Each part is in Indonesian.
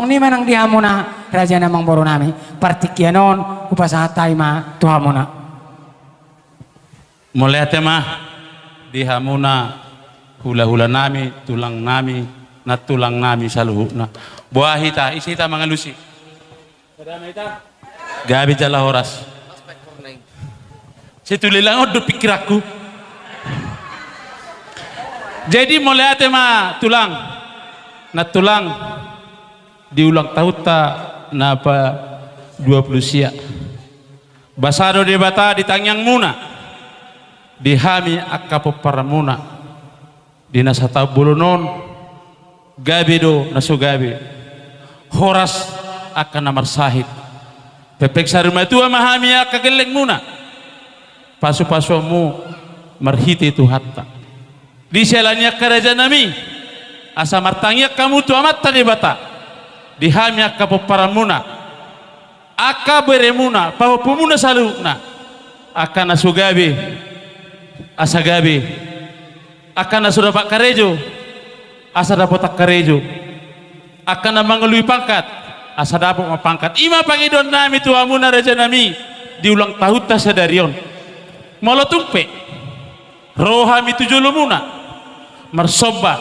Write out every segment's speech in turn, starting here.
ni manang dihamuna raja namang boro nami partikianon upasaha taima tuhamuna mulai tema dihamuna hula-hula nami tulang nami na tulang nami saluhuna buah hita isita mangalusi gabi jala horas situlilang do pikir aku jadi mulai tema tulang na tulang diulang tahuta napa 20 sia basado de bata ditangyang muna dihami akapo paramuna dinasata bulunon gabi do nasugabi horas akan namar sahid pepeksa rumah tua mahami akageleng muna pasu-pasu mu marhiti tu hatta di selanya kerajaan nami asa martangnya kamu tu amat tadi bata dihami akapo paramuna aka beremuna paho pumuna saluna akan nasugabi asagabi akan sudah pak karejo asa dapat karejo akan mangelui pangkat asa dapat pangkat ima pangidon nami tuamuna raja nami diulang tahun ta sadarion molo tumpe rohami tujulumuna marsoba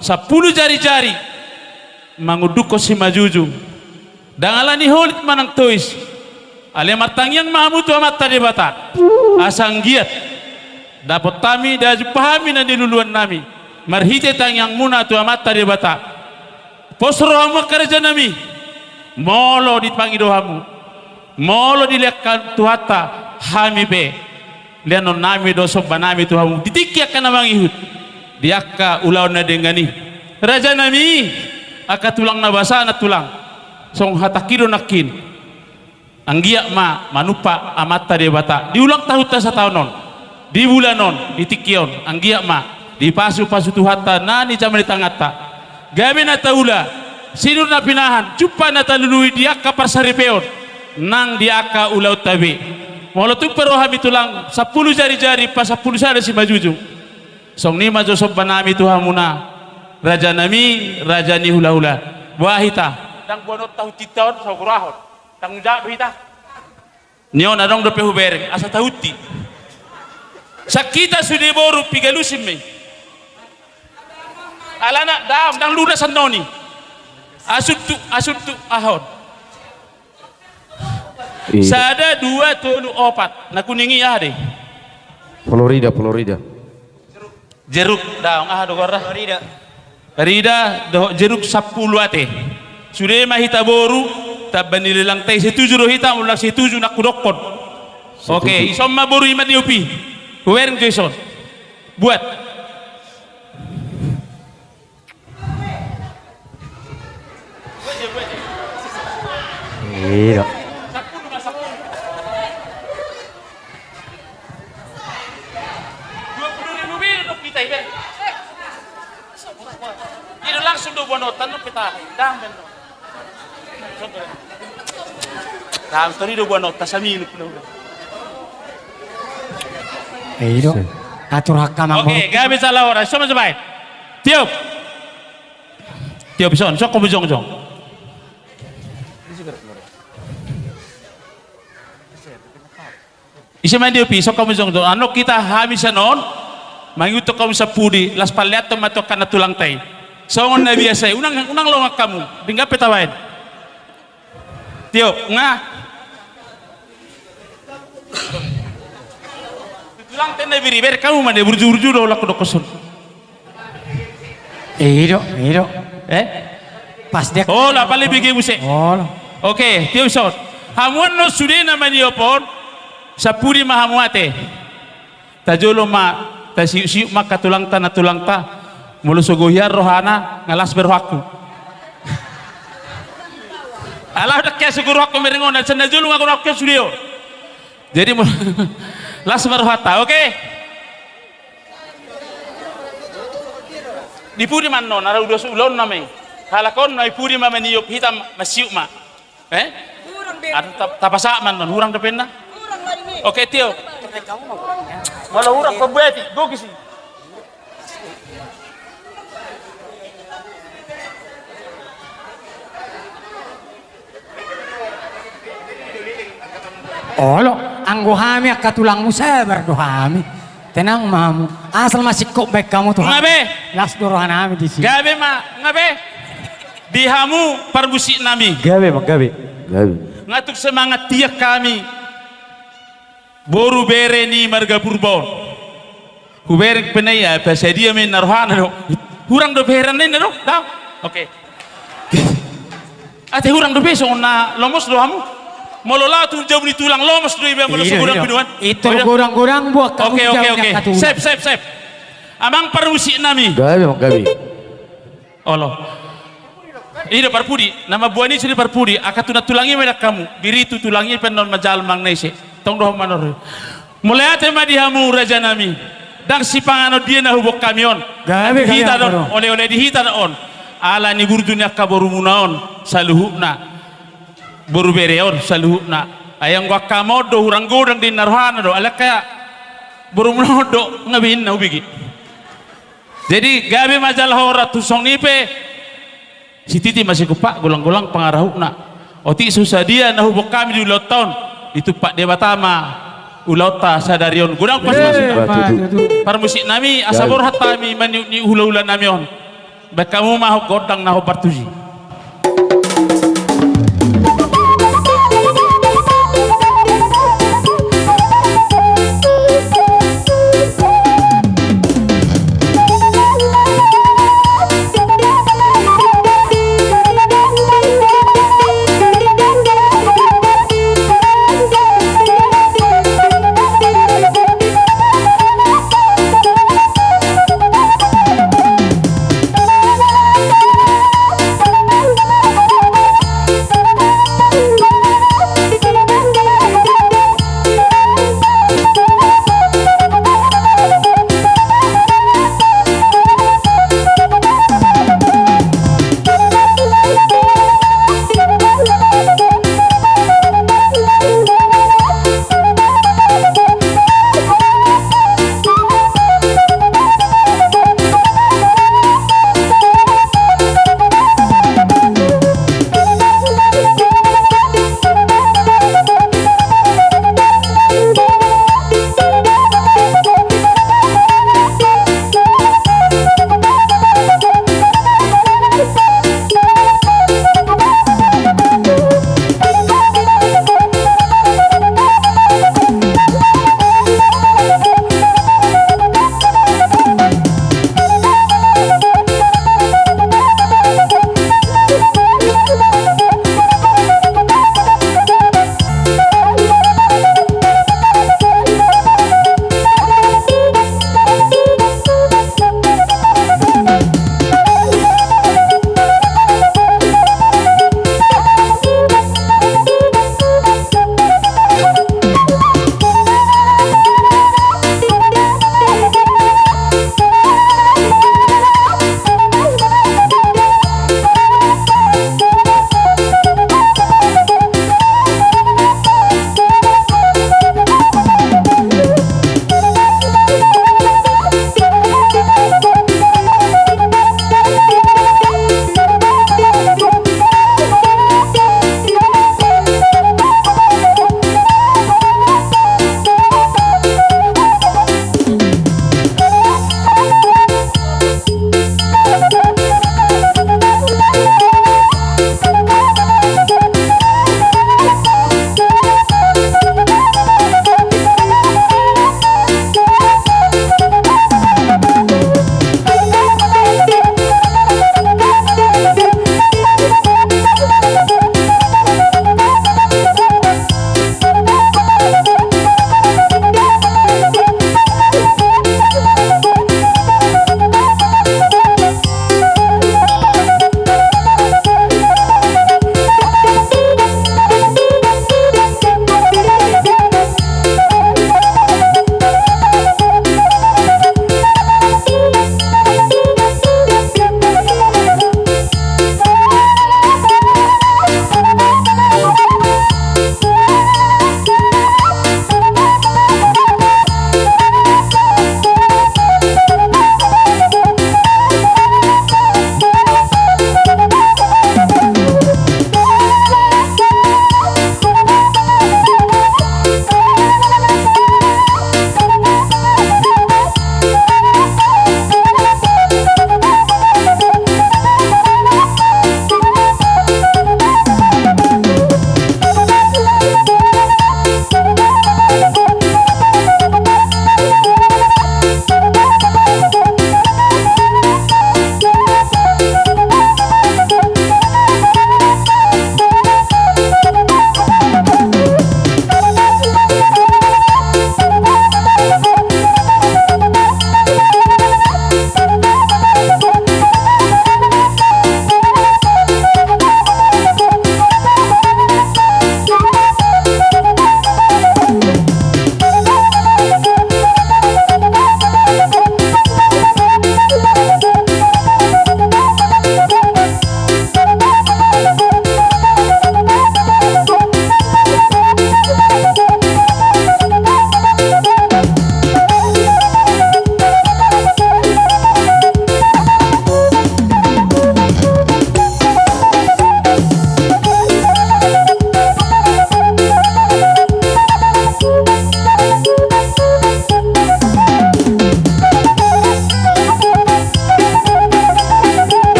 10 jari-jari manguduko si majuju dangalani holit manang tois ale martangyang mahamutu amat tadi bata asang giat dapat tami dan pahami na diluluan nami marhite tangyang muna tu amat tadi bata posro hamu kerja nami molo dipangido hamu molo dilekkan tu hatta hami be lianon nami doso banami tu hamu ditiki akan namang ihut diakka ulau na dengani raja nami aka tulang na basa na tulang song hatakido nakin anggiak ma manupa amat tadi bata diulang tahun ta sa tahunon di bulanon di tikion anggiak ma di pasu-pasu tuhata nani jaman tangata gabe na taula sinur na pinahan cupa na talului diaka parsaripeon nang diaka ulau tabi molotuk perohami tulang 10 jari-jari pas 10 sada si majuju song ni majosob banami tuhamuna raja nami raja ni hula-hula wahita dang bonot tahu titaon sogurahon tanggung jawab hita nion adong dope hubereng asa tahuti sakita sudah boru pigalusim me alana dam dang lunas sanoni asut tu ahon sada 2 tulu 4 na kuningi ade Florida jeruk daong do gorra Rida do jeruk 10 ate sudah mahita boru tabani lilang teh setuju rohita ulang setuju nak kudokon oke isomma boru iman diopi wering Jason buat iya langsung do bonotan no pita dang ben dang tori do bonota sami lu iyo atur hakka oke gabe salah ora sama sebaik tiup son sok ko bujong jong isi main diopi sok ko bujong jong ano kita hamisanon manguto kamu sapudi las paliato matokan na tulang tay songon na biasa unang longak kamu tinggal petawain tiup nga tulang tenda biri ber kamu mande burju-burju do lak dokosun iyo pas dia oh la pali bigi buse oh oke tiup son hamuan no sudena maniopon sapudi mahamuate tajolo ma tasiu maka tulang ta mulu suguhyar rohana ngalas berwaku alah udah kaya sugur waku merengon dan senda julu ngaku waku studio jadi las berwata oke dipudi man non ara udah ulon name halakon na ipudi ma maniop hitam masiu ma ada tapasa man non hurang depenna oke tio malah hurang pembeti go kisi Olo, anggo hami akka tulangmu sabar do hami. Tenang mamu. Asal masih kok baik kamu tuh. Ngabe? Las dorohan hami di sini. Gabe ma, ngabe? Dihamu parmusik nami. Gabe mak gabe. Gabe. Ngatuk semangat tiak kami. Boru bere ni marga purbon. Hubereng penaya pasadia men narhana do. Hurang do beran nen do. Dah. Oke. Ate hurang do beso na lomos do hamu. Molola tu jauh ni tulang lomos do ibe molo segurang biduan. Itu gurang-gurang buat kamu Oke. jauhnya Sep. Amang parmusik nami. Gabe mak gabe. Allah. Ini parpudi. Nama buah ini sudah parpudi. Akatuna tulangi medak kamu. Biri itu tulangi penon majal mang nese. Tong doh manor. Mulai ate madihamu raja nami. Dang si pangano dia na hubok kamion. Gabe Hita gabe. don. Oleh dihita on. Ala ni burdunya kaborumunaon saluhuna. Boru bereon saluhuna. Ayang gua kamodo hurang godang di narhana do. Ala kaya borumunaon do ngabin na ubigi. Jadi gabe majal hora tusong nipe. Si Titi masih kupak gulang-gulang pengarahuna. Oti susah dia na hubok kami di ulau tahun. Itu Pak Dewatama. Ulauta sadarion gudang pas parmusik nami asabor hatami mani ni hula-hula nami on. Bakamu mahok godang naho partuji.